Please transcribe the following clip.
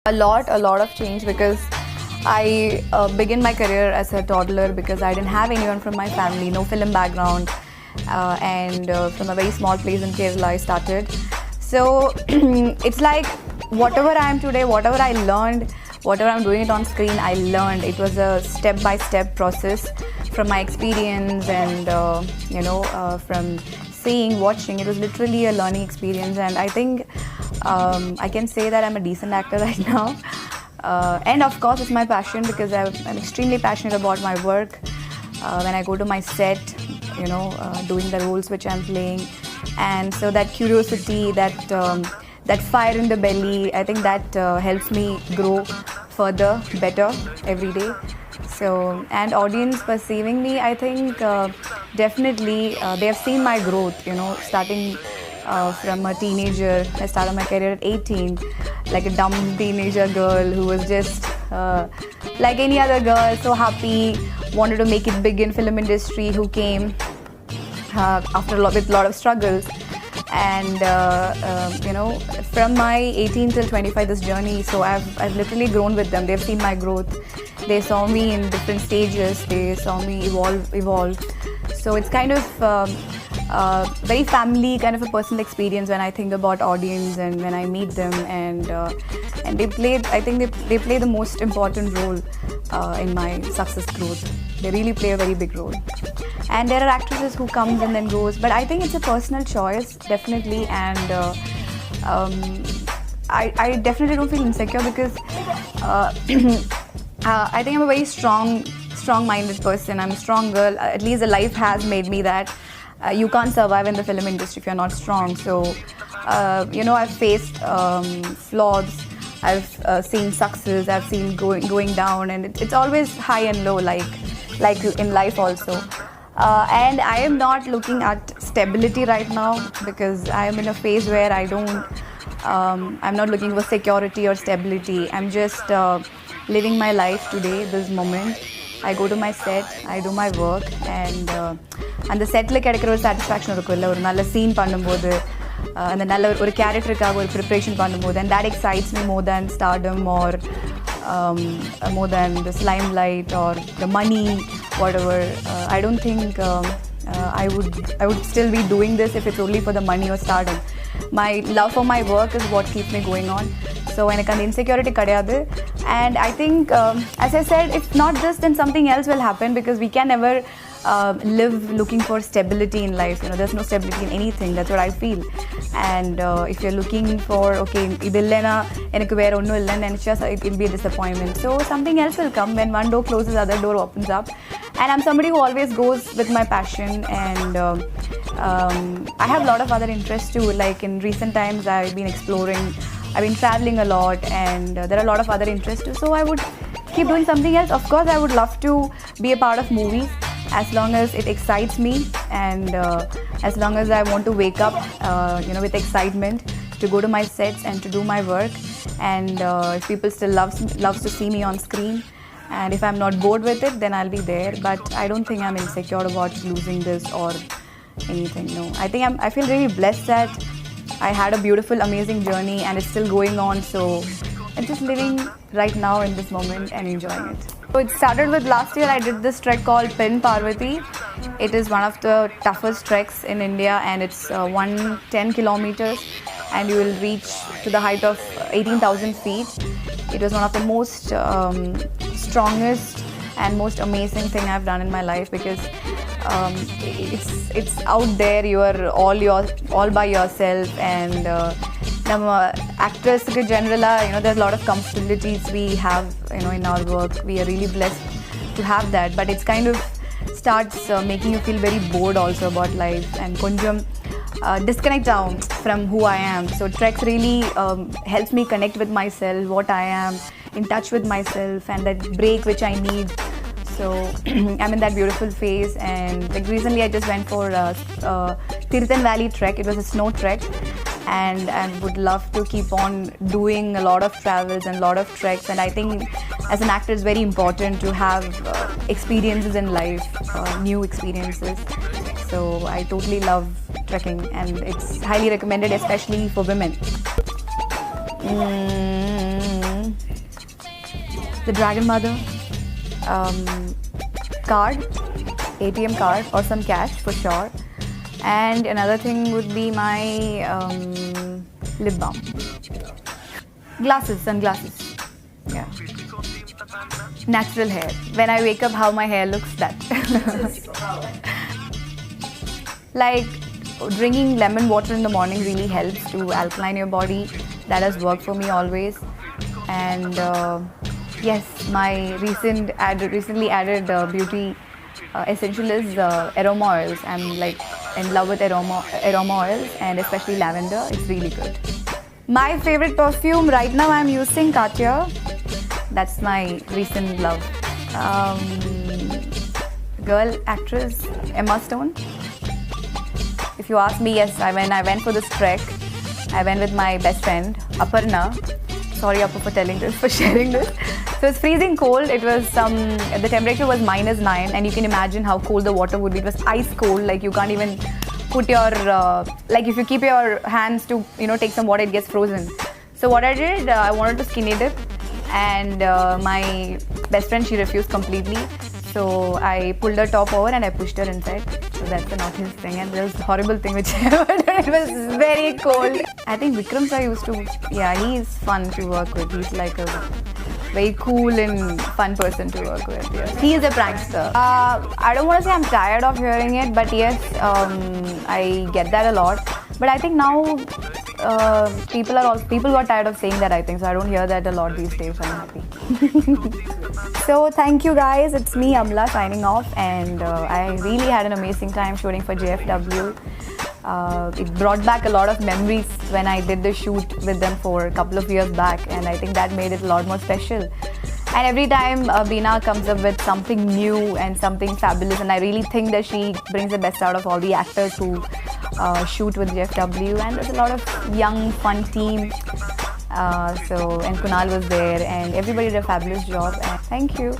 A lot of change because I began my career as a toddler because I didn't have anyone from my family, no film background, and from a very small place in Kerala I started. So it's like whatever I am today, whatever I learned, whatever I'm doing it on screen, I learned. It was a step-by-step process from my experience and from seeing, watching. It was literally a learning experience, and I think I can say that I'm a decent actor right now. And of course, it's my passion because I'm extremely passionate about my work. When I go to my set, doing the roles which I'm playing, and so that curiosity, that fire in the belly, I think that helps me grow further, better every day. So, and audience perceiving me, I think definitely they have seen my growth, starting from a teenager. I started my career at 18, like a dumb teenager girl who was just like any other girl, so happy, wanted to make it big in film industry, who came after with a lot of struggles. And from my 18 till 25, this journey, so I've literally grown with them. They've seen my growth. They saw me in different stages. They saw me evolve. So it's kind of very family kind of a personal experience when I think about audience and when I meet them, and they play. I think they play the most important role in my success growth. They really play a very big role. And there are actresses who comes and then goes, but I think it's a personal choice, definitely. And I definitely don't feel insecure because I think I'm a very strong-minded person. I'm a strong girl. At least the life has made me that. You can't survive in the film industry if you're not strong. So, I've faced flaws. I've seen success. I've seen going down, and it's always high and low, like in life also. And I am not looking at stability right now because I am in a phase where I'm not looking for security or stability. I'm just living my life today, this moment. I go to my set, I do my work, and அந்த settle கிடைக்கிற ஒரு satisfaction இருக்கும்ல, ஒரு நல்ல scene பண்ணும்போது, அந்த நல்ல ஒரு கேரக்டருக்காக ஒரு ப்ரிப்ரேஷன் பண்ணும்போது, and that excites me more than stardom or more than this limelight or the money, whatever. I don't think I would still be doing this if it's only for the money or stardom. My love for my work is what keeps me going on. So எனக்கு அந்த insecurity கிடையாது. And I think, as I said, if not this, then something else will happen because we can never live looking for stability in life. There's no stability in anything. That's what I feel. And if you're looking for, okay, இது இல்லைனா எனக்கு வேற ஒன்றும் இல்லைன்னு நினச்சா it'll be a disappointment. So something else will come. When one door closes, other door opens up. And I'm somebody who always goes with my passion, and I have a lot of other interests too. Like in recent times, I've been exploring, I've been traveling a lot, and there are a lot of other interests too. So I would keep doing something else. Of course, I would love to be a part of movies as long as it excites me, and as long as I want to wake up, with excitement to go to my sets and to do my work. And if people still loves to see me on screen, and if I'm not bored with it, then I'll be there. But I don't think I'm insecure about losing this or anything. No, I think I feel really blessed that I had a beautiful, amazing journey, and it's still going on. So I'm just living right now in this moment and enjoying it. So it started with last year. I did this trek called Pin Parvati. It is one of the toughest treks in India, and it's 110 kilometers, and you will reach to the height of 18,000 feet. It was one of the most strongest and most amazing thing I've done in my life because it's out there. You are all by yourself, and actors generally, there's a lot of comfortabilities we have, in our work. We are really blessed to have that, but it's kind of starts making you feel very bored also about life and konjam disconnect down from who I am. So treks really helps me connect with myself, what I am, in touch with myself, and that break which I need. So I'm in that beautiful phase, and like recently I just went for Tirthan Valley trek. It was a snow trek, and I would love to keep on doing a lot of travels and a lot of treks. And I think as an actor it's very important to have experiences in life, new experiences. So I totally love trekking, and it's highly recommended, especially for women. the Dragon Mother, card, ATM card or some cash for sure. And another thing would be my lip balm. Glasses, sunglasses. Yeah. Natural hair. When I wake up, how my hair looks, that. Like drinking lemon water in the morning really helps to alkaline your body. That has worked for me always. And yes, my recently added beauty essential is aroma oils. I'm like in love with aroma oils and especially lavender. It's really good. My favorite perfume right now, I'm using Katya. That's my recent love. Girl actress Emma Stone. If you ask me, yes, when I went for this trek, I went with my best friend Aparna. Sorry, Appa, for sharing this. So it's freezing cold. It was the temperature was -9, and you can imagine how cold the water would be. It was ice cold. Like you can't even put your like if you keep your hands to take some water, it gets frozen. So what I did, I wanted to skinny dip, and my best friend, she refused completely. So I pulled her top over and I pushed her inside. So that's the naughtiest thing, and there was a horrible thing which I ever did. It was very cold. I think Vikram sir used to, yeah, he's fun to work with. He's like a very cool and fun person to work with. Yes. He is a prankster. I don't want to say I'm tired of hearing it, but yes, I get that a lot. But I think now people got tired of saying that, I think, so I don't hear that a lot these days. I'm happy. So thank you guys. It's me, Amla, signing off, and I really had an amazing time shooting for JFW. It brought back a lot of memories when I did the shoot with them for a couple of years back, and I think that made it a lot more special. And every time Beena comes up with something new and something fabulous, and I really think that she brings the best out of all the actors who shoot with JFW, and there's a lot of young, fun team. And Kunal was there, and everybody did a fabulous job. And thank you.